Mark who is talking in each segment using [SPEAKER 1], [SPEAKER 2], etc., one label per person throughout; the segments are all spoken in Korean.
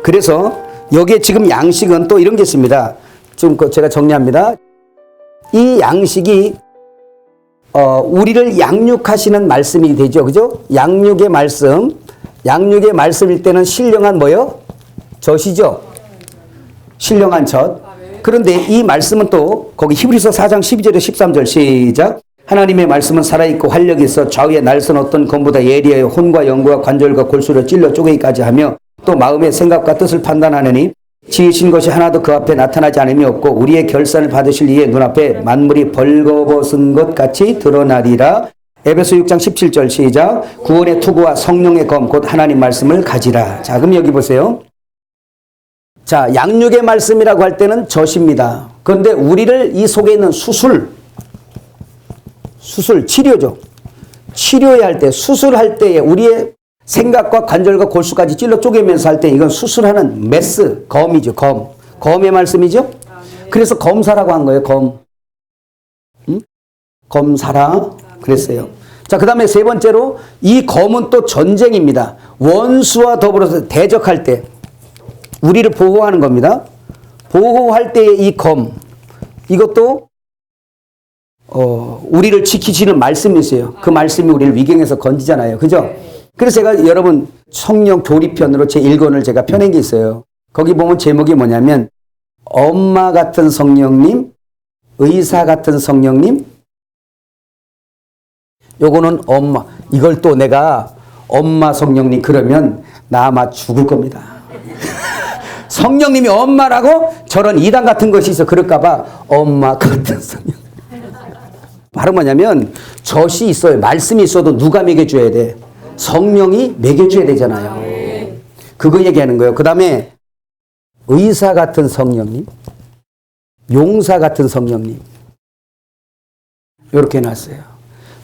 [SPEAKER 1] 그래서 여기에 지금 양식은 또 이런 게 있습니다. 지금 제가 정리합니다. 이 양식이 우리를 양육하시는 말씀이 되죠. 그죠? 양육의 말씀일 때는 신령한 뭐요? 젖이죠. 신령한 젖. 그런데 이 말씀은 또 거기 히브리서 4장 12절에 13절 시작. 하나님의 말씀은 살아있고 활력이 있어 좌우의 날선 어떤 검보다 예리하여 혼과 영과 관절과 골수를 찔러 쪼개기까지 하며 또 마음의 생각과 뜻을 판단하느니 지으신 것이 하나도 그 앞에 나타나지 않음이 없고 우리의 결산을 받으실 이의 눈앞에 만물이 벌거벗은 것 같이 드러나리라. 에베소 6장 17절 시작. 구원의 투구와 성령의 검 곧 하나님 말씀을 가지라. 자, 그럼 여기 보세요. 자, 양육의 말씀이라고 할 때는 젖입니다. 그런데 우리를 이 속에 있는 수술, 치료죠. 치료해야 할 때, 수술할 때에 우리의 생각과 관절과 골수까지 찔러 쪼개면서 할 때 이건 수술하는 메스, 검이죠. 검의 말씀이죠. 그래서 검사라고 한 거예요. 검사라 그랬어요. 자, 그 다음에 세 번째로 이 검은 또 전쟁입니다. 원수와 더불어서 대적할 때 우리를 보호하는 겁니다. 보호할 때의 이 검, 이것도 우리를 지키시는 말씀이 있어요. 그 말씀이 우리를 위경에서 건지잖아요. 그죠? 그래서 제가 여러분 성령 교리편으로 제 1권을 제가 펴낸 게 있어요. 거기 보면 제목이 뭐냐면 엄마 같은 성령님, 의사 같은 성령님. 요거는 엄마. 이걸 또 내가 엄마 성령님 그러면 나 아마 죽을 겁니다. 성령님이 엄마라고 저런 이단 같은 것이 있어. 그럴까봐 엄마 같은 성령. 바로 뭐냐면 젖이 있어요. 말씀이 있어도 누가 먹여줘야 돼? 성령이 먹여줘야 되잖아요. 그거 얘기하는 거예요. 그 다음에 의사 같은 성령님, 용사 같은 성령님. 이렇게 해놨어요.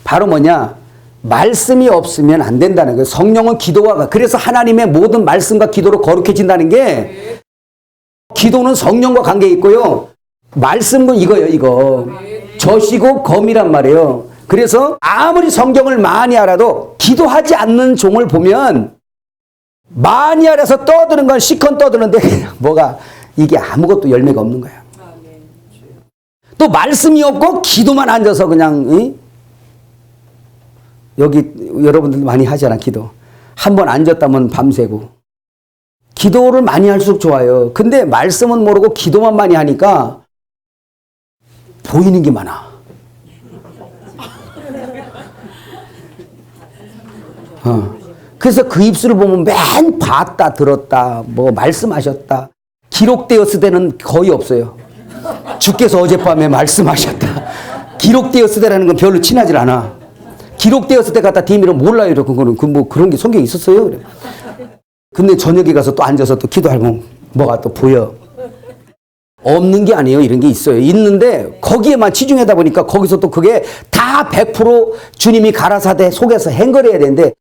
[SPEAKER 1] 바로 뭐냐? 말씀이 없으면 안 된다는 거예요. 성령은 기도와, 그래서 하나님의 모든 말씀과 기도로 거룩해진다는 게, 기도는 성령과 관계 있고요. 말씀은 이거예요, 이거. 젖이고 검이란 말이에요. 그래서 아무리 성경을 많이 알아도 기도하지 않는 종을 보면 많이 알아서 떠드는 건 시컨 떠드는데 뭐가 이게 아무것도 열매가 없는 거야. 또 말씀이 없고 기도만 앉아서 그냥 여기 여러분들 많이 하잖아. 기도 한번 앉았다면 밤새고 기도를 많이 할수록 좋아요. 근데 말씀은 모르고 기도만 많이 하니까 보이는 게 많아. 그래서 그 입술을 보면 맨 봤다 들었다 뭐 말씀하셨다 기록되었을 때는 거의 없어요. 주께서 어젯밤에 말씀하셨다. 기록되었을 때라는 건 별로 친하질 않아. 기록되었을 때 갖다 디미는 몰라요. 그거는 뭐 그런 게 성경에 있었어요. 그래. 근데 저녁에 가서 또 앉아서 또 기도하면 뭐가 또 보여. 없는 게 아니에요. 이런 게 있어요. 있는데 거기에만 치중하다 보니까 거기서 또 그게 다 100% 주님이 가라사대 속에서 행거려야 되는데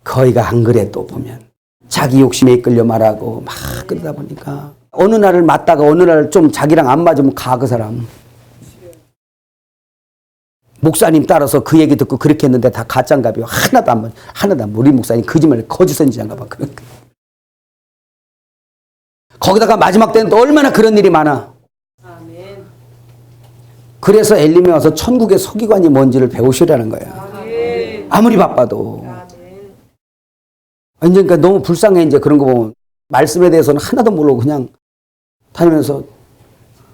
[SPEAKER 1] 거의가 안 그래. 또 보면 자기 욕심에 이끌려 말하고 막 그러다 보니까 어느 날을 맞다가 어느 날 좀 자기랑 안 맞으면 가 그 사람. 목사님 따라서 그 얘기 듣고 그렇게 했는데 다 가짜인가 봐요. 하나도 안 맞아. 우리 목사님 거짓말 거짓 선지자인가 봐. 거기다가 마지막 때는 또 얼마나 그런 일이 많아. 그래서 엘림에 와서 천국의 서기관이 뭔지를 배우시라는 거야. 아무리 바빠도. 이제 그러니까 너무 불쌍해. 이제 그런 거 보면 말씀에 대해서는 하나도 모르고 그냥 다니면서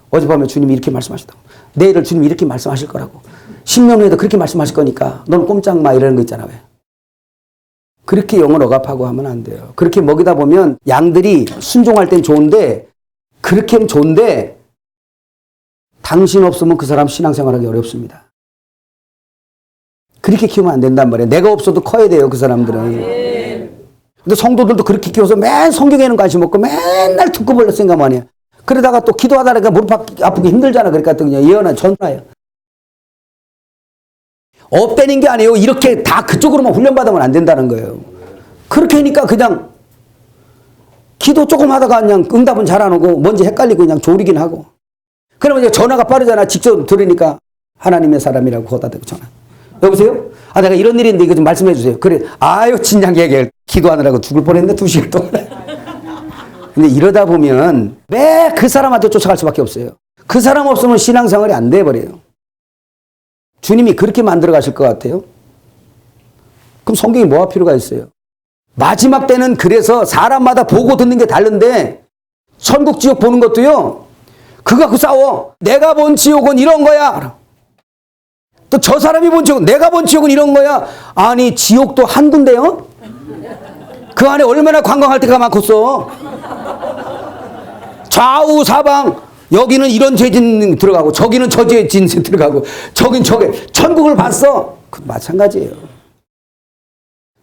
[SPEAKER 1] 어젯밤에 주님이 이렇게 말씀하셨다고. 내일을 주님이 이렇게 말씀하실 거라고. 10년 후에도 그렇게 말씀하실 거니까 넌 꼼짝 마 이러는 거 있잖아. 왜? 그렇게 영을 억압하고 하면 안 돼요. 그렇게 먹이다 보면 양들이 순종할 땐 좋은데 그렇게 하면 좋은데 당신 없으면 그 사람 신앙생활하기 어렵습니다. 그렇게 키우면 안 된단 말이에요. 내가 없어도 커야 돼요. 그 사람들은. 근데 성도들도 그렇게 키워서 맨 성경에는 관심 없고 맨날 듣고 벌려 생각만 해요. 그러다가 또 기도하다가 무릎 아프기 힘들잖아. 그러니까 또 그냥 예언은 전화예요. 없다는 게 아니에요. 이렇게 다 그쪽으로만 훈련받으면 안 된다는 거예요. 그렇게 하니까 그냥 기도 조금 하다가 그냥 응답은 잘 안 오고 뭔지 헷갈리고 그냥 졸이긴 하고. 그러면 이제 전화가 빠르잖아. 직접 들으니까 하나님의 사람이라고 거다 대고 전화. 여보세요? 아, 내가 이런 일인데 이거 좀 말씀해 주세요. 그래. 아유, 진작 얘기해. 기도하느라고 죽을 뻔했네. 2시간 동안. 근데 이러다 보면 매 그 사람한테 쫓아갈 수밖에 없어요. 그 사람 없으면 신앙생활이 안 돼버려요. 주님이 그렇게 만들어 가실 것 같아요? 그럼 성경이 뭐할 필요가 있어요? 마지막 때는 그래서 사람마다 보고 듣는 게 다른데 천국 지옥 보는 것도요. 그거 갖고 싸워. 내가 본 지옥은 이런 거야. 또 저 사람이 본 지옥은 내가 본 지옥은 이런 거야. 아니 지옥도 한 군데요? 그 안에 얼마나 관광할 데가 많겠어. 좌우 사방 여기는 이런 죄진 들어가고 저기는 저 죄진 들어가고 저긴 저게 천국을 봤어. 그 마찬가지예요.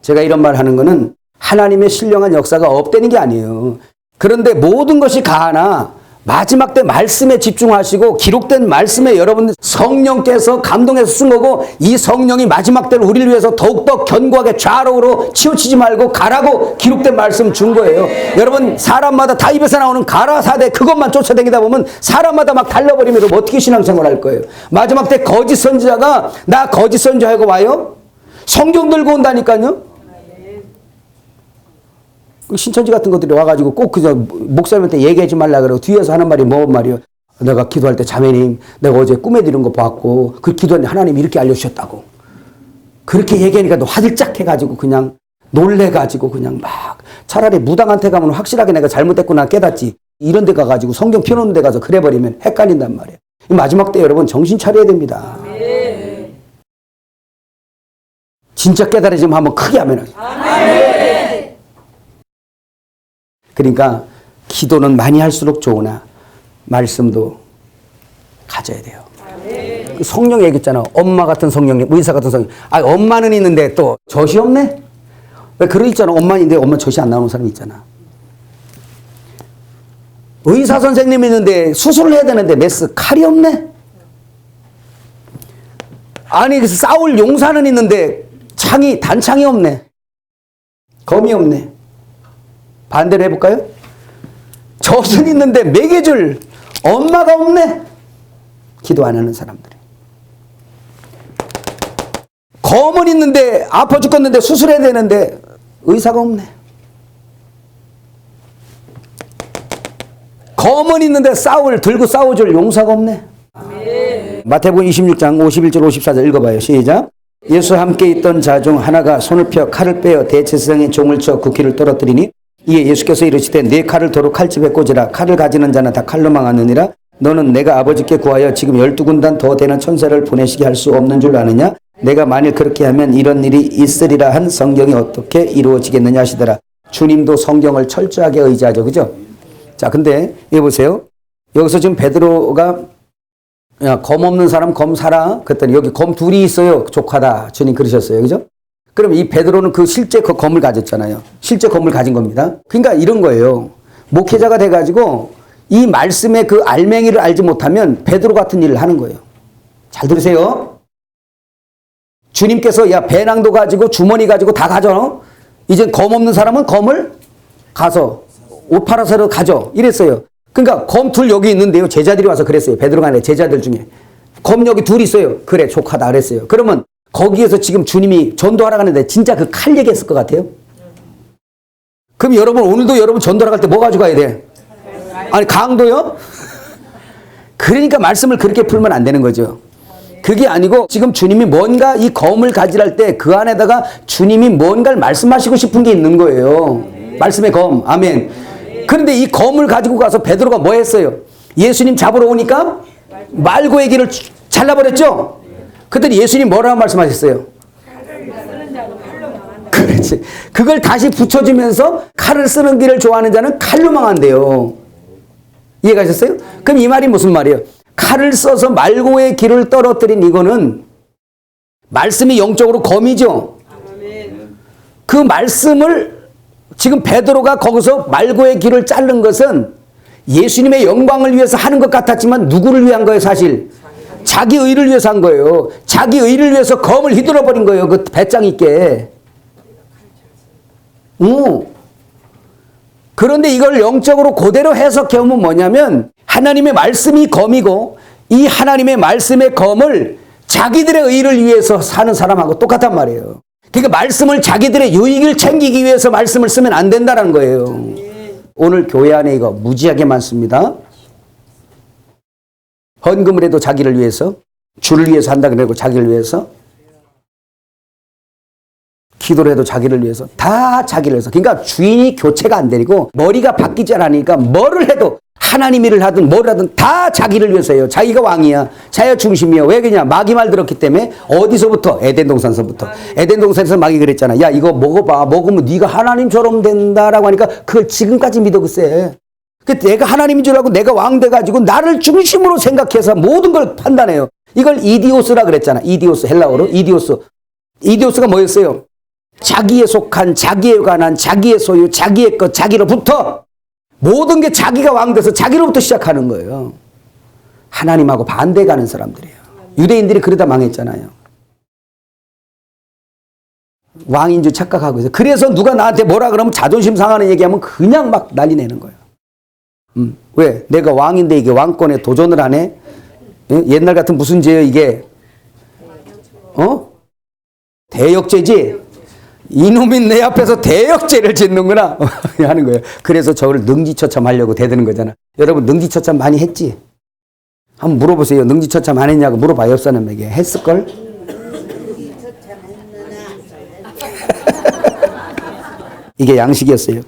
[SPEAKER 1] 제가 이런 말 하는 거는 하나님의 신령한 역사가 없다는 게 아니에요. 그런데 모든 것이 가하나 마지막 때 말씀에 집중하시고 기록된 말씀에 여러분 성령께서 감동해서 쓴 거고 이 성령이 마지막 때를 우리를 위해서 더욱더 견고하게 좌로우로 치우치지 말고 가라고 기록된 말씀 준 거예요. 여러분 사람마다 다 입에서 나오는 가라 사대 그것만 쫓아다니다 보면 사람마다 막 달라버리면 어떻게 신앙생활 할 거예요. 마지막 때 거짓 선지자가 나 거짓 선지자하고 와요? 성경 들고 온다니까요. 신천지 같은 것들이 와가지고 꼭 그저 목사님한테 얘기하지 말라 그러고 뒤에서 하는 말이 뭔 말이요? 내가 기도할 때 자매님 내가 어제 꿈에 들은 거 봤고 그 기도하는데 하나님이 이렇게 알려주셨다고 그렇게 얘기하니까 너 화들짝 해가지고 그냥 놀래가지고 그냥 막 차라리 무당한테 가면 확실하게 내가 잘못했구나 깨닫지 이런 데 가가지고 성경 펴놓는 데 가서 그래버리면 헷갈린단 말이에요. 마지막 때 여러분 정신 차려야 됩니다. 진짜 깨달아지면 한번 크게 하면 그러니까 기도는 많이 할수록 좋으나 말씀도 가져야 돼요. 성령 얘기했잖아. 엄마 같은 성령님, 의사 같은 성령. 아, 엄마는 있는데 또 젖이 없네? 왜 그런 있잖아. 엄마는 있는데 엄마 젖이 안 나오는 사람이 있잖아. 의사 선생님이 있는데 수술을 해야 되는데 메스 칼이 없네? 아니 그래서 싸울 용사는 있는데 단창이 없네. 검이 없네. 반대로 해볼까요? 젖은 있는데 먹여줄 엄마가 없네. 기도 안 하는 사람들이. 검은 있는데 아파 죽겠는데 수술해야 되는데 의사가 없네. 검은 있는데 들고 싸워줄 용사가 없네. 마태복음 26장 51절 54절 읽어봐요. 시작. 예수 함께 있던 자 중 하나가 손을 펴 칼을 빼어 대제사장의 종을 쳐 굽기를 떨어뜨리니 이에 예수께서 이르시되 네 칼을 도로 칼집에 꽂으라. 칼을 가지는 자는 다 칼로 망하느니라. 너는 내가 아버지께 구하여 지금 12군단 더 되는 천사를 보내시게 할 수 없는 줄 아느냐. 내가 만일 그렇게 하면 이런 일이 있으리라 한 성경이 어떻게 이루어지겠느냐 하시더라. 주님도 성경을 철저하게 의지하죠. 그죠? 자, 근데 여기 보세요. 여기서 지금 베드로가 야, 검 없는 사람 검 사라. 그랬더니 여기 검 둘이 있어요. 족하다. 주님 그러셨어요. 그죠? 그럼 이 베드로는 실제 그 검을 가졌잖아요. 실제 검을 가진 겁니다. 그러니까 이런 거예요. 목회자가 돼가지고 이 말씀의 그 알맹이를 알지 못하면 베드로 같은 일을 하는 거예요. 잘 들으세요. 주님께서 야 배낭도 가지고 주머니 가지고 다 가져. 이제 검 없는 사람은 검을 가서 옷 팔아서 가져. 이랬어요. 그러니까 검 둘 여기 있는데요. 제자들이 와서 그랬어요. 베드로가 아니라 제자들 중에. 검 여기 둘 있어요. 그래 족하다 그랬어요. 그러면 거기에서 지금 주님이 전도하러 가는데 진짜 그 칼 얘기했을 것 같아요? 그럼 여러분 오늘도 여러분 전도하러 갈 때 뭐 가지고 가야 돼? 아니 강도요? 그러니까 말씀을 그렇게 풀면 안 되는 거죠. 그게 아니고 지금 주님이 뭔가 이 검을 가지랄 때 그 안에다가 주님이 뭔가를 말씀하시고 싶은 게 있는 거예요. 말씀의 검. 아멘. 그런데 이 검을 가지고 가서 베드로가 뭐 했어요? 예수님 잡으러 오니까 말고의 길을 잘라버렸죠? 그랬더니 예수님 뭐라고 말씀하셨어요? 그렇지. 그걸 다시 붙여주면서 칼을 쓰는 길을 좋아하는 자는 칼로 망한대요. 이해가셨어요? 그럼 이 말이 무슨 말이에요? 칼을 써서 말고의 길을 떨어뜨린 이거는 말씀이 영적으로 검이죠. 그 말씀을 지금 베드로가 거기서 말고의 길을 자른 것은 예수님의 영광을 위해서 하는 것 같았지만 누구를 위한 거예요 사실? 자기 의를 위해서 한 거예요. 자기 의를 위해서 검을 휘둘러 버린 거예요. 그 배짱 있게. 그런데 이걸 영적으로 그대로 해석해보면 뭐냐면 하나님의 말씀이 검이고 이 하나님의 말씀의 검을 자기들의 의를 위해서 사는 사람하고 똑같단 말이에요. 그러니까 말씀을 자기들의 유익을 챙기기 위해서 말씀을 쓰면 안 된다는 거예요. 오늘 교회 안에 이거 무지하게 많습니다. 헌금을 해도 자기를 위해서, 주를 위해서 한다 그러고 자기를 위해서, 기도를 해도 자기를 위해서, 다 자기를 위해서. 그러니까 주인이 교체가 안 되고 머리가 바뀌지 않으니까 뭐를 해도 하나님 일을 하든 뭘 하든 다 자기를 위해서 해요. 자기가 왕이야. 자기가 중심이야. 왜 그러냐? 마귀 말 들었기 때문에. 어디서부터? 에덴 동산서부터. 에덴 동산에서 마귀 그랬잖아. 야, 이거 먹어봐. 먹으면 네가 하나님처럼 된다라고 하니까 그걸 지금까지 믿어 글쎄. 내가 하나님인 줄 알고 내가 왕 돼가지고 나를 중심으로 생각해서 모든 걸 판단해요. 이걸 이디오스라 그랬잖아. 이디오스, 헬라어로 이디오스. 이디오스가 뭐였어요? 자기에 속한, 자기에 관한, 자기의 소유, 자기의 것, 자기로부터 모든 게 자기가 왕 돼서 자기로부터 시작하는 거예요. 하나님하고 반대 가는 사람들이에요. 유대인들이 그러다 망했잖아요. 왕인 줄 착각하고 있어요. 그래서 누가 나한테 뭐라 그러면 자존심 상하는 얘기하면 그냥 막 난리 내는 거예요. 왜? 내가 왕인데 이게 왕권에 도전을 하네? 옛날 같은 무슨 죄예요 이게? 대역죄지? 이놈이 내 앞에서 대역죄를 짓는구나 하는 거예요. 그래서 저를 능지처참하려고 대드는 거잖아. 여러분 능지처참 많이 했지? 한번 물어보세요. 능지처참 안 했냐고 물어봐요. 옆 사람에게. 했을걸? 이게 양식이었어요.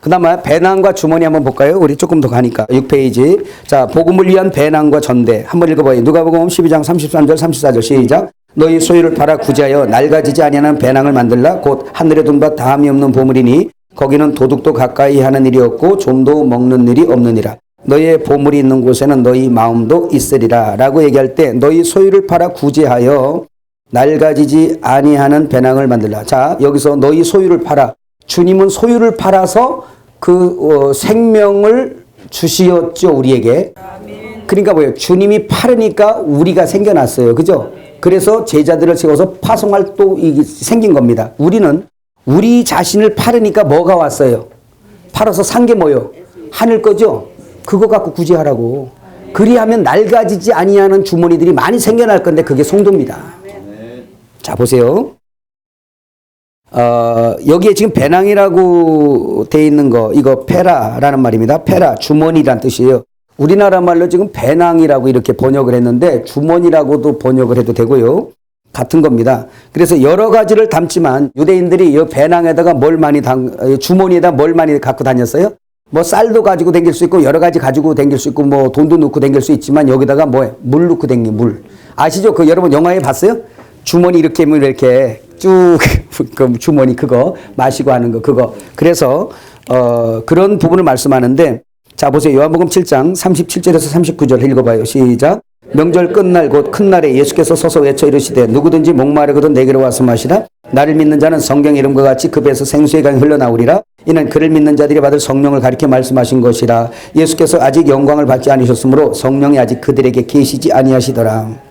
[SPEAKER 1] 그 다음에 배낭과 주머니 한번 볼까요? 우리 조금 더 가니까 6페이지. 자, 복음을 위한 배낭과 전대 한번 읽어봐요. 누가복음 12장 33절 34절 시작. 너희 소유를 팔아 구제하여 낡아지지 아니하는 배낭을 만들라. 곧 하늘에 둔 바 다함이 없는 보물이니 거기는 도둑도 가까이 하는 일이 없고 좀도 먹는 일이 없느니라. 너희의 보물이 있는 곳에는 너희 마음도 있으리라 라고 얘기할 때 너희 소유를 팔아 구제하여 낡아지지 아니하는 배낭을 만들라. 자, 여기서 너희 소유를 팔아. 주님은 소유를 팔아서 생명을 주시었죠, 우리에게. 그러니까 뭐예요? 주님이 팔으니까 우리가 생겨났어요. 그죠? 그래서 제자들을 세워서 파송할 또 생긴 겁니다. 우리는 우리 자신을 팔으니까 뭐가 왔어요? 팔아서 산 게 뭐예요? 하늘 거죠? 그거 갖고 구제하라고. 그리하면 낡아지지 아니하는 주머니들이 많이 생겨날 건데 그게 성도입니다. 자, 보세요. 여기에 지금 배낭이라고 돼 있는 거, 이거 페라라는 말입니다. 페라, 주머니란 뜻이에요. 우리나라 말로 지금 배낭이라고 이렇게 번역을 했는데 주머니라고도 번역을 해도 되고요. 같은 겁니다. 그래서 여러 가지를 담지만 유대인들이 이 배낭에다가 주머니에다 뭘 많이 갖고 다녔어요? 뭐 쌀도 가지고 다닐 수 있고 여러 가지 가지고 다닐 수 있고 뭐 돈도 넣고 다닐 수 있지만 여기다가 뭐예요? 물 넣고 다니는 물. 아시죠? 그 여러분 영화에 봤어요? 주머니 이렇게 하면 이렇게 쭉 그 주머니 그거 마시고 하는 거 그거. 그래서 그런 부분을 말씀하는데 자 보세요. 요한복음 7장 37절에서 39절 읽어봐요. 시작. 명절 끝날 곧 큰 날에 예수께서 서서 외쳐 이르시되 누구든지 목마르거든 내게로 와서 마시라. 나를 믿는 자는 성경 이름과 같이 그 배에서 생수의 강이 흘러나오리라. 이는 그를 믿는 자들이 받을 성령을 가리켜 말씀하신 것이라. 예수께서 아직 영광을 받지 않으셨으므로 성령이 아직 그들에게 계시지 아니하시더라.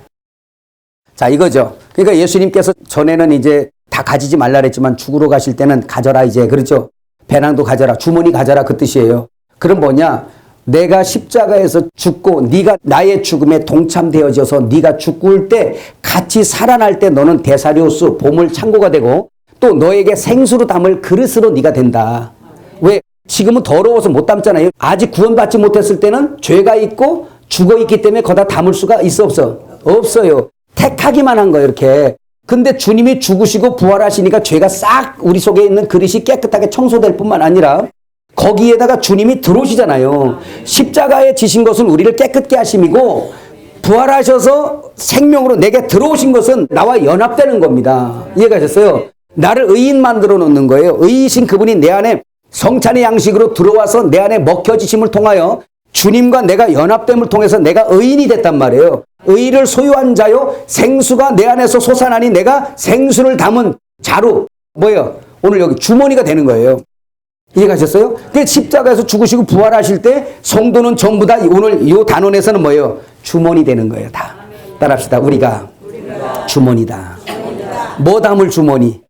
[SPEAKER 1] 자 이거죠. 그러니까 예수님께서 전에는 이제 다 가지지 말라 그랬지만 죽으러 가실 때는 가져라 이제 그렇죠. 배낭도 가져라 주머니 가져라 그 뜻이에요. 그럼 뭐냐? 내가 십자가에서 죽고 네가 나의 죽음에 동참되어져서 네가 죽을 때 같이 살아날 때 너는 데사리오스 보물 창고가 되고 또 너에게 생수로 담을 그릇으로 네가 된다. 왜? 지금은 더러워서 못 담잖아요. 아직 구원받지 못했을 때는 죄가 있고 죽어있기 때문에 거기다 담을 수가 있어 없어? 없어요. 택하기만 한 거예요 이렇게. 근데 주님이 죽으시고 부활하시니까 죄가 싹 우리 속에 있는 그릇이 깨끗하게 청소될 뿐만 아니라 거기에다가 주님이 들어오시잖아요. 십자가에 지신 것은 우리를 깨끗게 하심이고 부활하셔서 생명으로 내게 들어오신 것은 나와 연합되는 겁니다. 이해가 되셨어요? 나를 의인 만들어 놓는 거예요. 의이신 그분이 내 안에 성찬의 양식으로 들어와서 내 안에 먹혀지심을 통하여 주님과 내가 연합됨을 통해서 내가 의인이 됐단 말이에요. 의를 소유한 자요 생수가 내 안에서 솟아나니 내가 생수를 담은 자루 뭐예요? 오늘 여기 주머니가 되는 거예요. 이해가셨어요? 그 십자가에서 죽으시고 부활하실 때 성도는 전부 다 오늘 이 단원에서는 뭐예요? 주머니 되는 거예요. 다 따라합시다. 우리가 주머니다. 뭐 담을 주머니?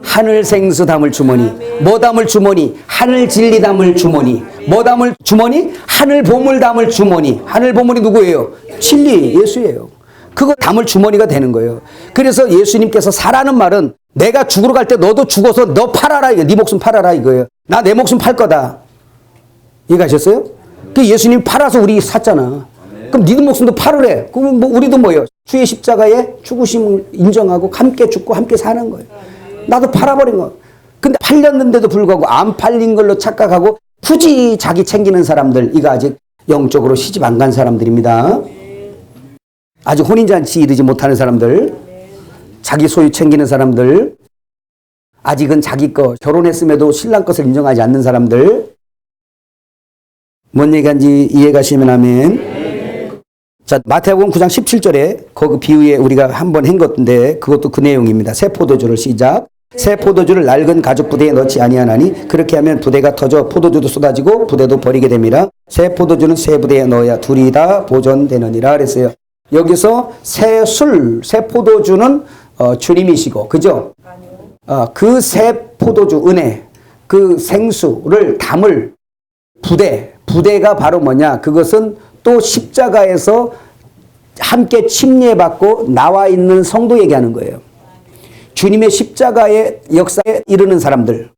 [SPEAKER 1] 하늘 생수 담을 주머니. 뭐 담을 주머니? 하늘 진리 담을 주머니. 뭐 담을 주머니? 하늘 보물 담을 주머니. 하늘 보물이 누구예요? 진리 예수예요. 그거 담을 주머니가 되는 거예요. 그래서 예수님께서 사라는 말은 내가 죽으러 갈 때 너도 죽어서 너 팔아라 이거. 네 목숨 팔아라 이거예요. 나 내 목숨 팔 거다. 이해가셨어요? 그 예수님이 팔아서 우리 샀잖아. 그럼 니들 목숨도 팔으래. 그럼 뭐 우리도 뭐예요? 주의 십자가에 죽으심을 인정하고 함께 죽고 함께 사는 거예요. 나도 팔아버린 거. 근데 팔렸는데도 불구하고 안 팔린 걸로 착각하고 굳이 자기 챙기는 사람들, 이거 아직 영적으로 시집 안 간 사람들입니다. 아직 혼인잔치 이르지 못하는 사람들, 자기 소유 챙기는 사람들, 아직은 자기 거 결혼했음에도 신랑 것을 인정하지 않는 사람들. 뭔 얘기한지 이해가시면 아멘. 자, 마태복음 9장 17절에 그 비유에 우리가 한번 한 건데 그것도 그 내용입니다. 새 포도주를 시작. 새 포도주를 낡은 가죽 부대에 넣지 아니하나니 그렇게 하면 부대가 터져 포도주도 쏟아지고 부대도 버리게 됩니다. 새 포도주는 새 부대에 넣어야 둘이 다 보존되느니라 그랬어요. 여기서 새 술, 새 포도주는 주님이시고, 그죠? 그 새 포도주, 은혜, 그 생수를 담을 부대가 바로 뭐냐? 그것은 또 십자가에서 함께 침례받고 나와 있는 성도 얘기하는 거예요. 주님의 십자가의 역사에 이르는 사람들.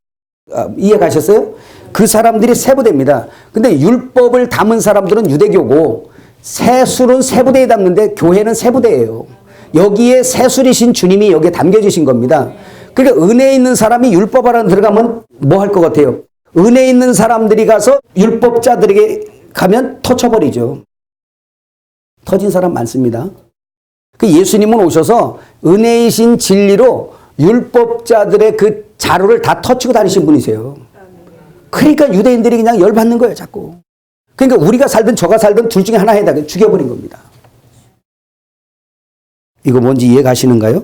[SPEAKER 1] 이해가셨어요? 그 사람들이 새 부대입니다. 근데 율법을 담은 사람들은 유대교고 새 술은 새 부대에 담는데 교회는 새 부대예요. 여기에 새 술이신 주님이 여기에 담겨지신 겁니다. 그러니까 은혜 있는 사람이 율법 안에 들어가면 뭐 할 것 같아요? 은혜 있는 사람들이 가서 율법자들에게 가면 터쳐버리죠. 터진 사람 많습니다. 그 예수님은 오셔서 은혜이신 진리로 율법자들의 그 자루를 다 터치고 다니신 분이세요. 그러니까 유대인들이 그냥 열받는 거예요, 자꾸. 그러니까 우리가 살든 저가 살든 둘 중에 하나 해다 죽여버린 겁니다. 이거 뭔지 이해가시는가요?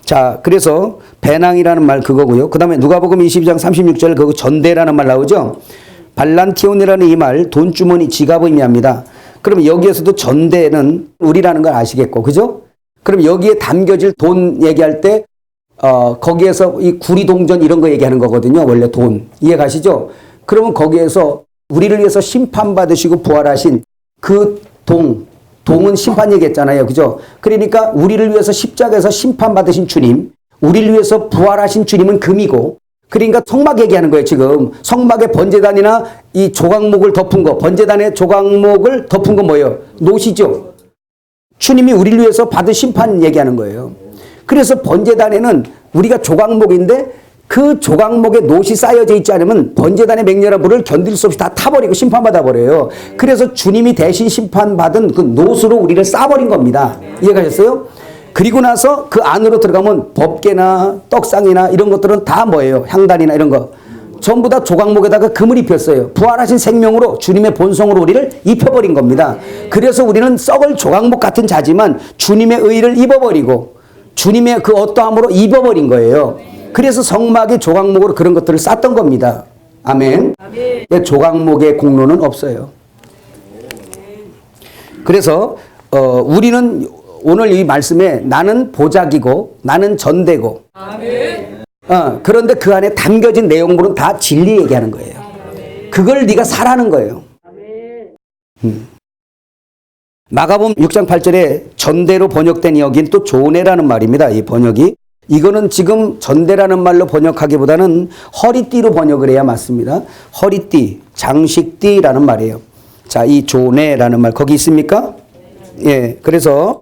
[SPEAKER 1] 자, 그래서 배낭이라는 말 그거고요. 그 다음에 누가복음 22장 36절 그 전대라는 말 나오죠. 발란티온이라는 이 말 돈주머니 지갑을 의미합니다. 그럼 여기에서도 전대는 우리라는 걸 아시겠고, 그죠? 그럼 여기에 담겨질 돈 얘기할 때 거기에서 이 구리동전 이런 거 얘기하는 거거든요. 원래 돈. 이해 가시죠? 그러면 거기에서 우리를 위해서 심판받으시고 부활하신 그 동은 심판 얘기했잖아요. 그죠? 그러니까 우리를 위해서 십자가에서 심판받으신 주님, 우리를 위해서 부활하신 주님은 금이고, 그러니까 성막 얘기하는 거예요, 지금. 성막의 번제단이나 이 조각목을 덮은 거, 번제단의 조각목을 덮은 거 뭐예요? 노시죠? 주님이 우리를 위해서 받은 심판 얘기하는 거예요. 그래서 번제단에는 우리가 조각목인데 그 조각목에 노시 쌓여져 있지 않으면 번제단의 맹렬한 불을 견딜 수 없이 다 타버리고 심판받아 버려요. 그래서 주님이 대신 심판받은 그 노수로 우리를 싸버린 겁니다. 이해가셨어요? 그리고 나서 그 안으로 들어가면 법궤나 떡상이나 이런 것들은 다 뭐예요? 향단이나 이런 거. 전부 다 조각목에다가 금을 입혔어요. 부활하신 생명으로 주님의 본성으로 우리를 입혀버린 겁니다. 그래서 우리는 썩을 조각목 같은 자지만 주님의 의를 입어버리고 주님의 그 어떠함으로 입어버린 거예요. 그래서 성막이 조각목으로 그런 것들을 쌌던 겁니다. 아멘. 조각목의 공로는 없어요. 그래서 우리는 오늘 이 말씀에 나는 보작이고 나는 전대고 그런데 그 안에 담겨진 내용물은 다 진리 얘기하는 거예요. 그걸 네가 사라는 거예요. 마가복음 6장 8절에 전대로 번역된 여긴 또 조네라는 말입니다. 이 번역이. 이거는 지금 전대라는 말로 번역하기보다는 허리띠로 번역을 해야 맞습니다. 허리띠, 장식띠라는 말이에요. 자, 이 조네라는 말 거기 있습니까? 예, 그래서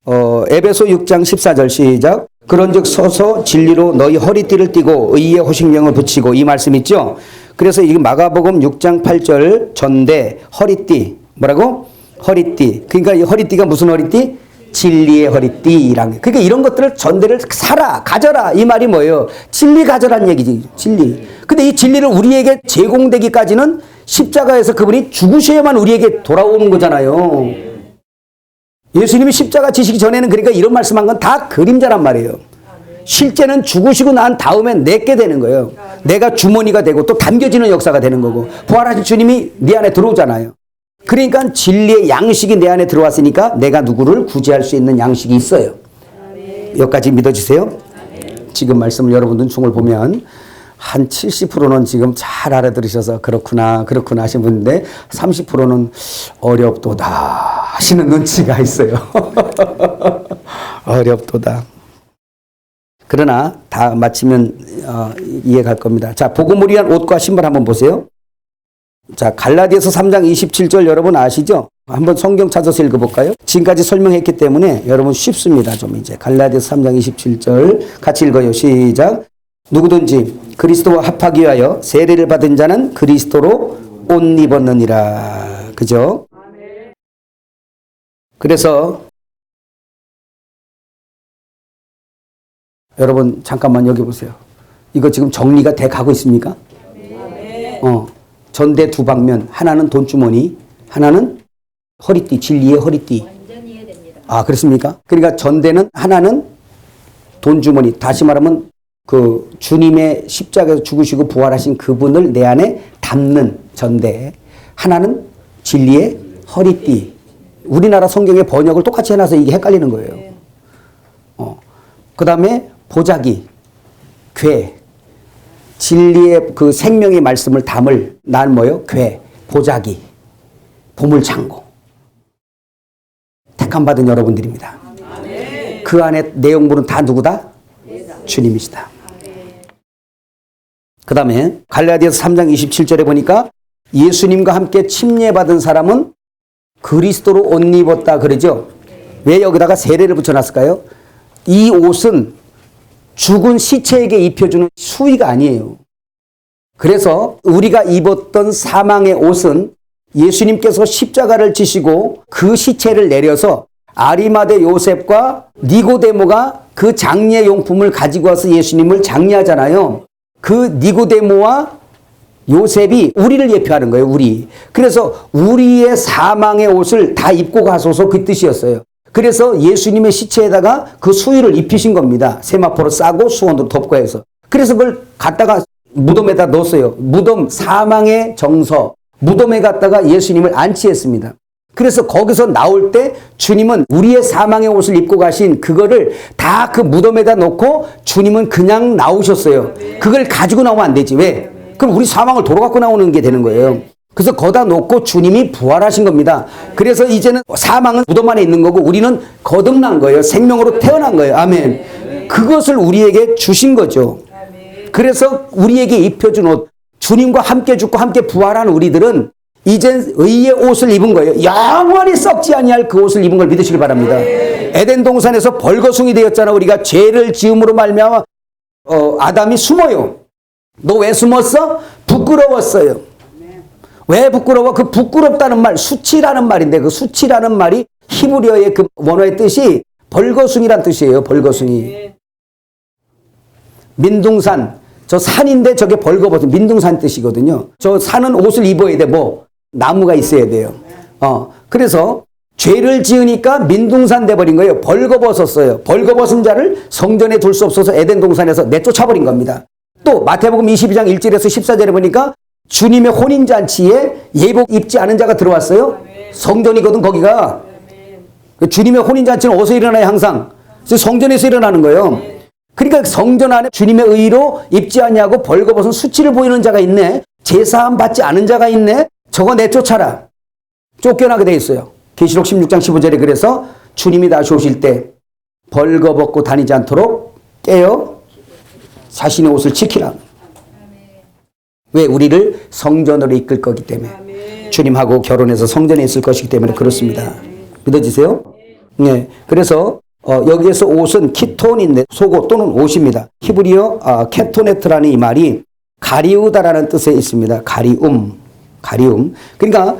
[SPEAKER 1] 에베소 6장 14절 시작. 그런즉 서서 진리로 너희 허리띠를 띠고 의의 호식령을 붙이고 이 말씀 있죠. 그래서 이 마가복음 6장 8절 전대 허리띠 뭐라고? 허리띠. 그러니까 이 허리띠가 무슨 허리띠? 진리의 허리띠랑. 그러니까 이런 것들을 전대를 사라, 가져라 이 말이 뭐예요? 진리 가져란 얘기지. 진리. 근데 이 진리를 우리에게 제공되기까지는 십자가에서 그분이 죽으셔야만 우리에게 돌아오는 거잖아요. 예수님이 십자가 지시기 전에는 그러니까 이런 말씀한 건 다 그림자란 말이에요. 실제는 죽으시고 난 다음에 내게 되는 거예요. 내가 주머니가 되고 또 담겨지는 역사가 되는 거고 부활하신 주님이 네 안에 들어오잖아요. 그러니까 진리의 양식이 내 안에 들어왔으니까 내가 누구를 구제할 수 있는 양식이 있어요. 여기까지 믿어지세요? 지금 말씀을 여러분들 중을 보면 한 70%는 지금 잘 알아들으셔서 그렇구나 하신 분인데 30%는 어렵도다 하시는 눈치가 있어요. 어렵도다. 그러나 다 마치면 이해 갈 겁니다. 자, 복음을 위한 옷과 신발 한번 보세요. 자, 갈라디아서 3장 27절 여러분 아시죠? 한번 성경 찾아서 읽어볼까요? 지금까지 설명했기 때문에 여러분 쉽습니다. 좀 이제 갈라디아서 3장 27절 같이 읽어요. 시작. 누구든지 그리스도와 합하기 위하여 세례를 받은 자는 그리스도로 옷 입었느니라. 그죠? 그래서 여러분 잠깐만 여기 보세요. 이거 지금 정리가 돼 가고 있습니까? 전대 두 방면, 하나는 돈주머니, 하나는 허리띠, 진리의 허리띠.
[SPEAKER 2] 완전히 이해됩니다.
[SPEAKER 1] 아, 그렇습니까? 그러니까 전대는 하나는 돈주머니, 다시 말하면 그 주님의 십자가에서 죽으시고 부활하신 그분을 내 안에 담는 전대. 하나는 진리의 허리띠. 우리나라 성경의 번역을 똑같이 해놔서 이게 헷갈리는 거예요. 그 다음에 보자기, 궤. 진리의 그 생명의 말씀을 담을 난 뭐요? 궤, 보자기, 보물창고. 택함 받은 여러분들입니다. 아멘. 그 안에 내용물은 다 누구다? 주님이시다. 그 다음에 갈라디아서 3장 27절에 보니까 예수님과 함께 침례받은 사람은 그리스도로 옷 입었다 그러죠. 왜 여기다가 세례를 붙여놨을까요? 이 옷은 죽은 시체에게 입혀주는 수의가 아니에요. 그래서 우리가 입었던 사망의 옷은 예수님께서 십자가를 지시고 그 시체를 내려서 아리마대 요셉과 니고데모가 그 장례 용품을 가지고 와서 예수님을 장례하잖아요. 그 니고데모와 요셉이 우리를 예표하는 거예요. 우리. 그래서 우리의 사망의 옷을 다 입고 가소서 그 뜻이었어요. 그래서 예수님의 시체에다가 그 수의를 입히신 겁니다. 세마포로 싸고 수건으로 덮고 해서. 그래서 그걸 갖다가 무덤에다 넣었어요. 무덤 사망의 정서. 무덤에 갖다가 예수님을 안치했습니다. 그래서 거기서 나올 때 주님은 우리의 사망의 옷을 입고 가신 그거를 다 그 무덤에다 놓고 주님은 그냥 나오셨어요. 그걸 가지고 나오면 안 되지. 왜? 그럼 우리 사망을 도로 갖고 나오는 게 되는 거예요. 그래서 거기다 놓고 주님이 부활하신 겁니다. 그래서 이제는 사망은 무덤 안에 있는 거고 우리는 거듭난 거예요. 생명으로 태어난 거예요. 아멘. 그것을 우리에게 주신 거죠. 그래서 우리에게 입혀준 옷, 주님과 함께 죽고 함께 부활한 우리들은 이젠 의의 옷을 입은 거예요. 영원히 썩지 아니할 그 옷을 입은 걸 믿으시길 바랍니다. 에덴 동산에서 벌거숭이 되었잖아. 우리가 죄를 지음으로 말미암아 아담이 숨어요. 너 왜 숨었어? 부끄러웠어요. 왜 부끄러워? 그 부끄럽다는 말, 수치라는 말인데 그 수치라는 말이 히브리어의 그 원어의 뜻이 벌거숭이란 뜻이에요. 벌거숭이. 민둥산. 저 산인데 저게 벌거벗은 민둥산 뜻이거든요. 저 산은 옷을 입어야 돼. 뭐 나무가 있어야 돼요. 그래서 죄를 지으니까 민둥산 돼버린 거예요. 벌거벗었어요. 벌거벗은 자를 성전에 둘 수 없어서 에덴 동산에서 내쫓아버린 겁니다. 또 마태복음 22장 1절에서 14절에 보니까 주님의 혼인잔치에 예복 입지 않은 자가 들어왔어요. 성전이거든 거기가. 주님의 혼인잔치는 어디서 일어나요? 항상 성전에서 일어나는 거예요. 그러니까 성전 안에 주님의 의로 입지 않냐고 벌거벗은 수치를 보이는 자가 있네. 제사함 받지 않은 자가 있네. 저거 내쫓아라. 쫓겨나게 돼 있어요. 계시록 16장 15절에 그래서 주님이 다시 오실 때 벌거벗고 다니지 않도록 깨어 자신의 옷을 지키라. 왜? 우리를 성전으로 이끌 거기 때문에. 주님하고 결혼해서 성전에 있을 것이기 때문에 그렇습니다. 믿어지세요? 네. 그래서 여기에서 옷은 키톤인데 속옷 또는 옷입니다. 히브리어 케토네트라는 이 말이 가리우다라는 뜻에 있습니다. 가리움. 그러니까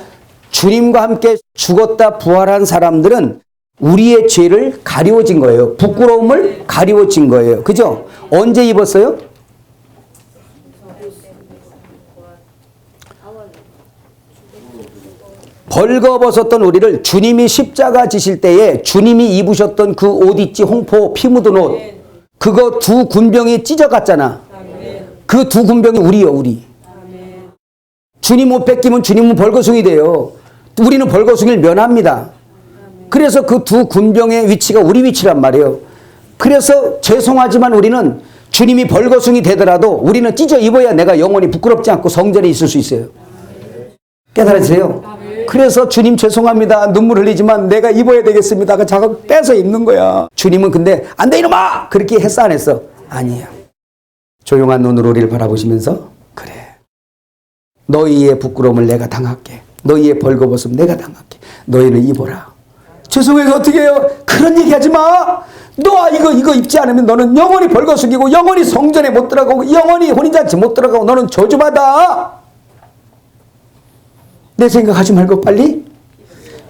[SPEAKER 1] 주님과 함께 죽었다 부활한 사람들은 우리의 죄를 가리워진 거예요. 부끄러움을 가리워진 거예요. 그죠? 언제 입었어요? 벌거벗었던 우리를 주님이 십자가 지실 때에 주님이 입으셨던 그 옷 있지, 홍포 피 묻은 옷, 그거 두 군병이 찢어갔잖아. 그 두 군병이 우리요. 우리. 주님 옷 뺏기면 주님은 벌거숭이 돼요. 우리는 벌거숭이를 면합니다. 그래서 그 두 군병의 위치가 우리 위치란 말이에요. 그래서 죄송하지만 우리는 주님이 벌거숭이 되더라도 우리는 찢어 입어야 내가 영원히 부끄럽지 않고 성전에 있을 수 있어요. 깨달으세요? 그래서 주님 죄송합니다. 눈물 흘리지만 내가 입어야 되겠습니다. 자꾸 빼서 입는 거야. 주님은 근데 안 돼 이놈아! 그렇게 했어 안 했어? 아니에요. 조용한 눈으로 우리를 바라보시면서 그래. 너희의 부끄러움을 내가 당할게. 너희의 벌거벗음 내가 당할게. 너희는 입어라. 죄송해서 어떻게 해요? 그런 얘기 하지 마. 너 이거 입지 않으면 너는 영원히 벌거숭이고 영원히 성전에 못 들어가고 영원히 혼인잔치 못 들어가고 너는 저주받아. 내 생각하지 말고 빨리.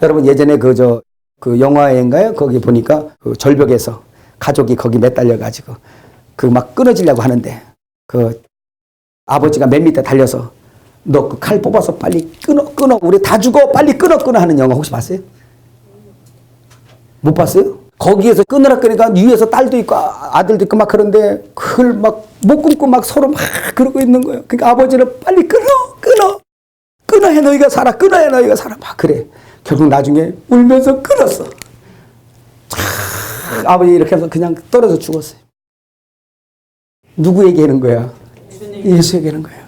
[SPEAKER 1] 여러분 예전에 그 영화인가요? 거기 보니까 그 절벽에서 가족이 거기 매달려가지고 그 막 끊어지려고 하는데 그 아버지가 맨 밑에 달려서 너 그 칼 뽑아서 빨리 끊어 우리 다 죽어 빨리 끊어 하는 영화 혹시 봤어요? 못 봤어요? 거기에서 끊으라 그러니까 위에서 딸도 있고 아들도 있고 막 그런데 그걸 막 못 끊고 막 서로 막 그러고 있는 거예요. 그러니까 아버지는 빨리 끊어야 너희가 살아. 끊어야 너희가 살아. 막 그래. 결국 나중에 울면서 끊었어. 아버지 이렇게 해서 그냥 떨어져 죽었어요. 누구 얘기하는 거야? 예수 얘기하는 거예요.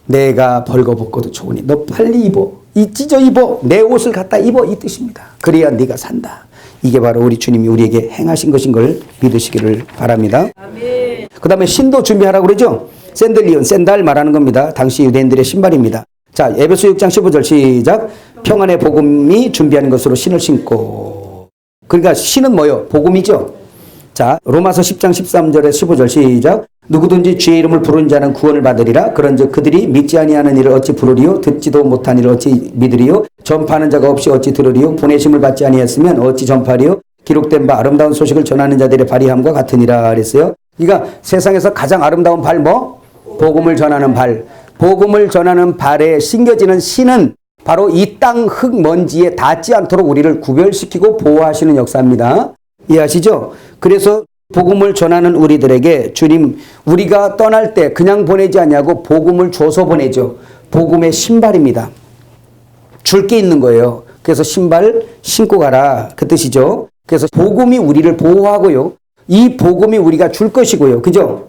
[SPEAKER 1] 내가 벌거벗고도 좋으니 너 빨리 입어. 찢어 입어. 내 옷을 갖다 입어. 이 뜻입니다. 그래야 네가 산다. 이게 바로 우리 주님이 우리에게 행하신 것인 걸 믿으시기를 바랍니다. 그 다음에 신도 준비하라고 그러죠. 샌들리온, 샌달 말하는 겁니다. 당시 유대인들의 신발입니다. 자, 에베소 6장 15절 시작. 평안의 복음이 준비하는 것으로 신을 신고. 그러니까 신은 뭐요? 복음이죠. 자, 로마서 10장 13절에 15절 시작. 누구든지 주의 이름을 부른 자는 구원을 받으리라. 그런즉 그들이 믿지 아니하는 일을 어찌 부르리요? 듣지도 못한 일을 어찌 믿으리요? 전파하는 자가 없이 어찌 들으리요? 보내심을 받지 아니했으면 어찌 전파하리요? 기록된 바 아름다운 소식을 전하는 자들의 발의함과 같으니라 그랬어요. 그러니까 세상에서 가장 아름다운 발 뭐? 복음을 전하는 발. 복음을 전하는 발에 신겨지는 신은 바로 이 땅 흙 먼지에 닿지 않도록 우리를 구별시키고 보호하시는 역사입니다. 이해하시죠? 그래서 복음을 전하는 우리들에게 주님 우리가 떠날 때 그냥 보내지 않냐고 복음을 줘서 보내죠. 복음의 신발입니다. 줄 게 있는 거예요. 그래서 신발 신고 가라 그 뜻이죠. 그래서 복음이 우리를 보호하고요. 이 복음이 우리가 줄 것이고요. 그죠?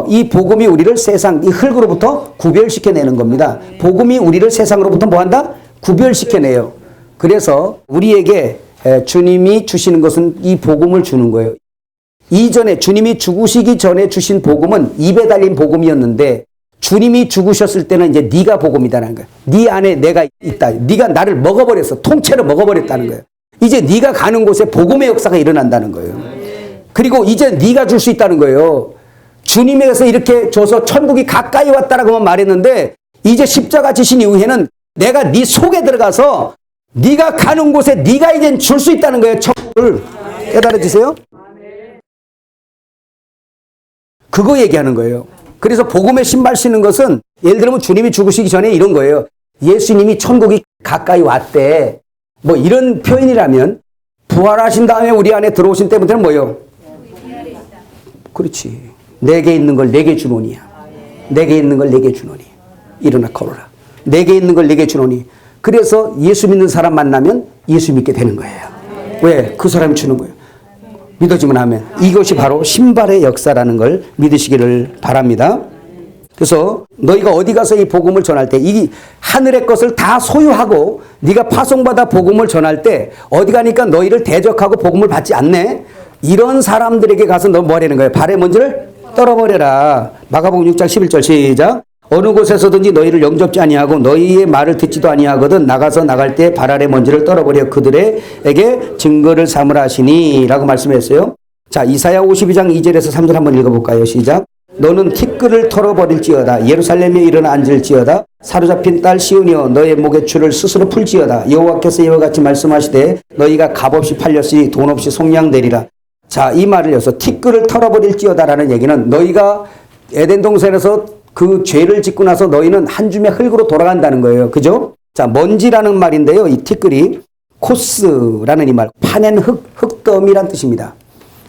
[SPEAKER 1] 이 복음이 우리를 세상 이 흙으로부터 구별시켜내는 겁니다. 복음이 우리를 세상으로부터 뭐한다? 구별시켜내요. 그래서 우리에게 주님이 주시는 것은 이 복음을 주는 거예요. 이전에 주님이 죽으시기 전에 주신 복음은 입에 달린 복음이었는데 주님이 죽으셨을 때는 이제 네가 복음이다라는 거예요. 네 안에 내가 있다. 네가 나를 먹어버렸어. 통째로 먹어버렸다는 거예요. 이제 네가 가는 곳에 복음의 역사가 일어난다는 거예요. 그리고 이제 네가 줄 수 있다는 거예요. 주님에게서 이렇게 줘서 천국이 가까이 왔다라고만 말했는데 이제 십자가 지신 이후에는 내가 네 속에 들어가서 네가 가는 곳에 네가 이제 줄 수 있다는 거예요. 천국을 깨달아지세요? 그거 얘기하는 거예요. 그래서 복음의 신발 신는 것은 예를 들면 주님이 죽으시기 전에 이런 거예요. 예수님이 천국이 가까이 왔대. 뭐 이런 표현이라면 부활하신 다음에 우리 안에 들어오신 때부터는 뭐예요? 그렇지. 내게 있는 걸 내게 주노니야. 내게 있는 걸 내게 주노니. 일어나 걸어라. 내게 있는 걸 내게 주노니. 그래서 예수 믿는 사람 만나면 예수 믿게 되는 거예요. 왜? 그 사람이 주는 거예요. 믿어지면 하면. 이것이 바로 신발의 역사라는 걸 믿으시기를 바랍니다. 그래서 너희가 어디 가서 이 복음을 전할 때 이 하늘의 것을 다 소유하고 네가 파송받아 복음을 전할 때 어디 가니까 너희를 대적하고 복음을 받지 않네. 이런 사람들에게 가서 너 뭐 하라는 거예요? 발의 먼지를 떨어버려라. 마가복음 6장 11절 시작. 어느 곳에서든지 너희를 영접지 아니하고 너희의 말을 듣지도 아니하거든 나가서 나갈 때 발 아래 먼지를 떨어버려 그들에게 증거를 삼으라 하시니 라고 말씀했어요. 자, 이사야 52장 2절에서 3절 한번 읽어볼까요? 시작. 너는 티끌을 털어버릴지어다. 예루살렘에 일어나 앉을지어다. 사로잡힌 딸 시온이여 너의 목의 줄을 스스로 풀지어다. 여호와께서 이와 같이 말씀하시되 너희가 값없이 팔렸으니 돈 없이 속량되리라. 자, 이 말을 여서 티끌을 털어버릴지어다라는 얘기는 너희가 에덴 동산에서 그 죄를 짓고 나서 너희는 한 줌의 흙으로 돌아간다는 거예요. 그죠? 자, 먼지라는 말인데요. 이 티끌이 코스라는 이 말, 파낸 흙더미란 뜻입니다.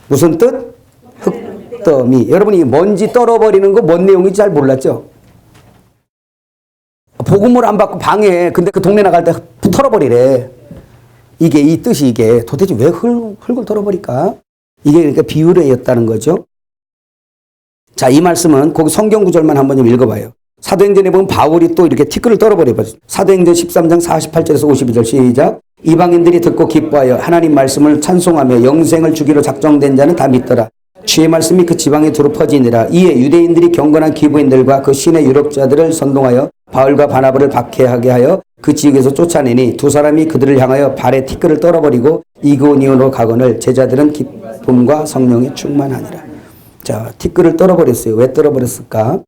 [SPEAKER 1] 무슨 뜻? 흙더미. 여러분이 먼지 떨어버리는 거 뭔 내용인지 잘 몰랐죠? 복음을 안 받고 방해. 근데 그 동네 나갈 때 털어버리래. 이게 이 뜻이 이게 도대체 왜 흙을 털어버릴까? 이게 그러니까 비유례였다는 거죠. 자, 이 말씀은 거기 성경 구절만 한번 좀 읽어봐요. 사도행전에 보면 바울이 또 이렇게 티끌을 떨어버려버렸어요. 사도행전 13장 48절에서 52절 시작. 이방인들이 듣고 기뻐하여 하나님 말씀을 찬송하며 영생을 주기로 작정된 자는 다 믿더라. 주의 말씀이 그 지방에 두루 퍼지니라. 이에 유대인들이 경건한 기부인들과 그 신의 유력자들을 선동하여 바울과 바나바를 박해하게 하여 그 지역에서 쫓아내니 두 사람이 그들을 향하여 발에 티끌을 떨어버리고 이고니온으로 가거늘 제자들은 기쁨과 성령에 충만하니라. 자, 티끌을 떨어버렸어요. 왜 떨어버렸을까?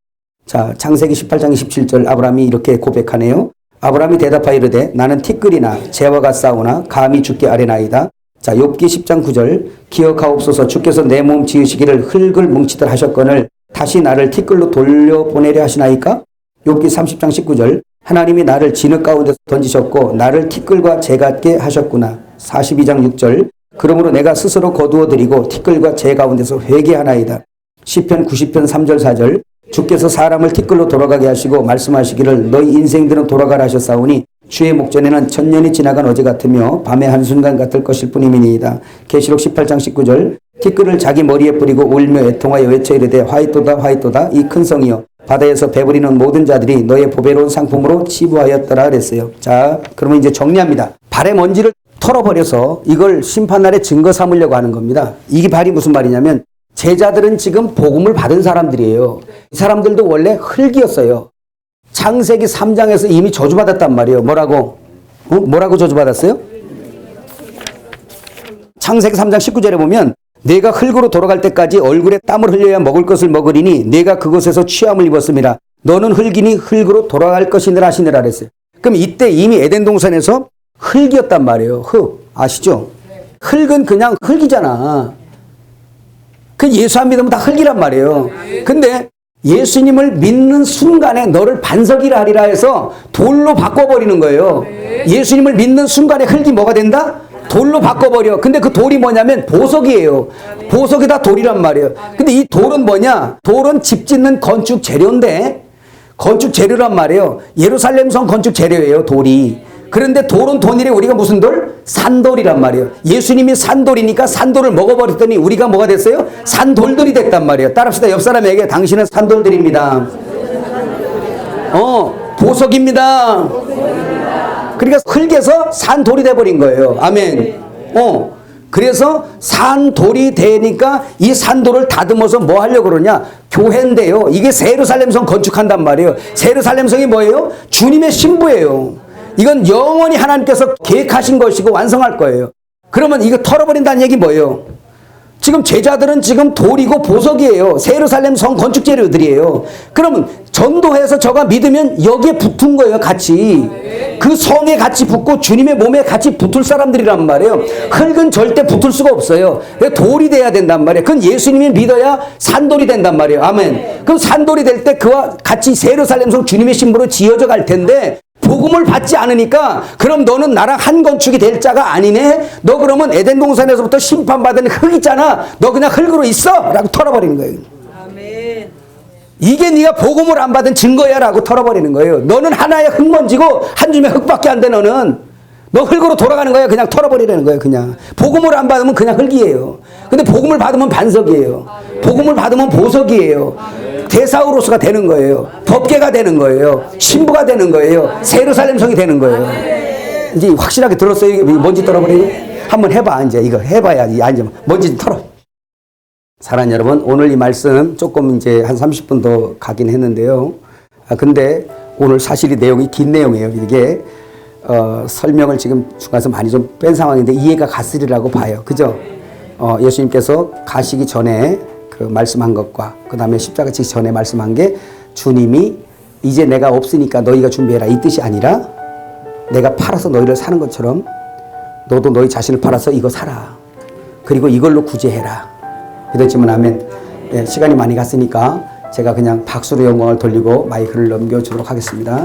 [SPEAKER 1] 자, 창세기 18장 27절 아브라함이 이렇게 고백하네요. 아브라함이 대답하여 이르되 나는 티끌이나 재와 같사오나 감히 주께 아뢰나이다. 자, 욥기 10장 9절 기억하옵소서 주께서 내 몸 지으시기를 흙을 뭉치듯 하셨거늘 다시 나를 티끌로 돌려보내려 하시나이까? 욥기 30장 19절 하나님이 나를 진흙 가운데 던지셨고 나를 티끌과 재 같게 하셨구나. 42장 6절 그러므로 내가 스스로 거두어드리고 티끌과 재 가운데서 회개하나이다. 시편 90편 3절 4절 주께서 사람을 티끌로 돌아가게 하시고 말씀하시기를 너희 인생들은 돌아가라 하셨사오니 주의 목전에는 천년이 지나간 어제 같으며 밤의 한순간 같을 것일 뿐이니이다. 계시록 18장 19절 티끌을 자기 머리에 뿌리고 울며 애통하여 외쳐 이르되 화이토다 화이토다 이 큰 성이여 바다에서 배부리는 모든 자들이 너의 보배로운 상품으로 치부하였더라 그랬어요. 자, 그러면 이제 정리합니다. 발의 먼지를 털어버려서 이걸 심판날에 증거 삼으려고 하는 겁니다. 이게 발이 무슨 말이냐면 제자들은 지금 복음을 받은 사람들이에요. 이 사람들도 원래 흙이었어요. 창세기 3장에서 이미 저주받았단 말이에요. 뭐라고? 뭐라고 저주받았어요? 창세기 3장 19절에 보면 내가 흙으로 돌아갈 때까지 얼굴에 땀을 흘려야 먹을 것을 먹으리니 내가 그곳에서 취함을 입었습니다. 너는 흙이니 흙으로 돌아갈 것이니라 하시니라 그랬어요. 그럼 이때 이미 에덴 동산에서 흙이었단 말이에요. 흙. 아시죠? 흙은 그냥 흙이잖아. 그 예수 안 믿으면 다 흙이란 말이에요. 근데 예수님을 믿는 순간에 너를 반석이라 하리라 해서 돌로 바꿔버리는 거예요. 예수님을 믿는 순간에 흙이 뭐가 된다? 돌로 바꿔버려. 근데 그 돌이 뭐냐면 보석이에요. 보석이 다 돌이란 말이에요. 근데 이 돌은 뭐냐? 돌은 집 짓는 건축 재료인데 건축 재료란 말이에요. 예루살렘 성 건축 재료예요, 돌이. 그런데 돌은 돈이래. 우리가 무슨 돌? 산돌이란 말이에요. 예수님이 산돌이니까 산돌을 먹어버렸더니 우리가 뭐가 됐어요? 산돌들이 됐단 말이에요. 따라합시다. 옆 사람에게 당신은 산돌들입니다. 보석입니다. 그러니까 흙에서 산돌이 돼버린 거예요. 아멘. 그래서 산돌이 되니까 이 산돌을 다듬어서 뭐 하려고 그러냐? 교회인데요. 이게 새 예루살렘 성 건축한단 말이에요. 새 예루살렘 성이 뭐예요? 주님의 신부예요. 이건 영원히 하나님께서 계획하신 것이고 완성할 거예요. 그러면 이거 털어버린다는 얘기 뭐예요? 지금 제자들은 지금 돌이고 보석이에요. 새 예루살렘 성 건축 재료들이에요. 그러면 전도해서 저가 믿으면 여기에 붙은 거예요, 같이. 그 성에 같이 붙고 주님의 몸에 같이 붙을 사람들이란 말이에요. 흙은 절대 붙을 수가 없어요. 돌이 돼야 된단 말이에요. 그건 예수님이 믿어야 산돌이 된단 말이에요. 아멘. 그럼 산돌이 될 때 그와 같이 새 예루살렘 성 주님의 신부로 지어져 갈 텐데 복음을 받지 않으니까 그럼 너는 나랑 한 건축이 될 자가 아니네. 너 그러면 에덴 동산에서부터 심판받은 흙 있잖아. 너 그냥 흙으로 있어 라고 털어버리는 거예요. 아멘. 이게 네가 복음을 안 받은 증거야 라고 털어버리는 거예요. 너는 하나의 흙먼지고 한 줌의 흙밖에 안 돼. 너 흙으로 돌아가는 거야. 그냥 털어버리라는 거예요. 그냥 복음을 안 받으면 그냥 흙이에요. 근데 복음을 받으면 반석이에요. 복음을 받으면 보석이에요. 데사우로스가 되는 거예요. 법궤가 되는 거예요. 신부가 되는 거예요. 새 예루살렘 성이 되는 거예요. 이제 확실하게 들었어요? 먼지 털어버리고? 한번 해봐. 이제 이거 해봐야지. 이제 먼지 털어. 사랑하는 여러분, 오늘 이 말씀 조금 이제 한 30분 더 가긴 했는데요. 근데 오늘 사실 이 내용이 긴 내용이에요. 이게 설명을 지금 중간에서 많이 좀 뺀 상황인데 이해가 갔으리라고 봐요. 그죠? 예수님께서 가시기 전에 그 말씀한 것과 그 다음에 십자가 지기 전에 말씀한 게 주님이 이제 내가 없으니까 너희가 준비해라 이 뜻이 아니라 내가 팔아서 너희를 사는 것처럼 너도 너희 자신을 팔아서 이거 사라. 그리고 이걸로 구제해라. 그랬지만 아멘. 네, 시간이 많이 갔으니까 제가 그냥 박수로 영광을 돌리고 마이크를 넘겨주도록 하겠습니다.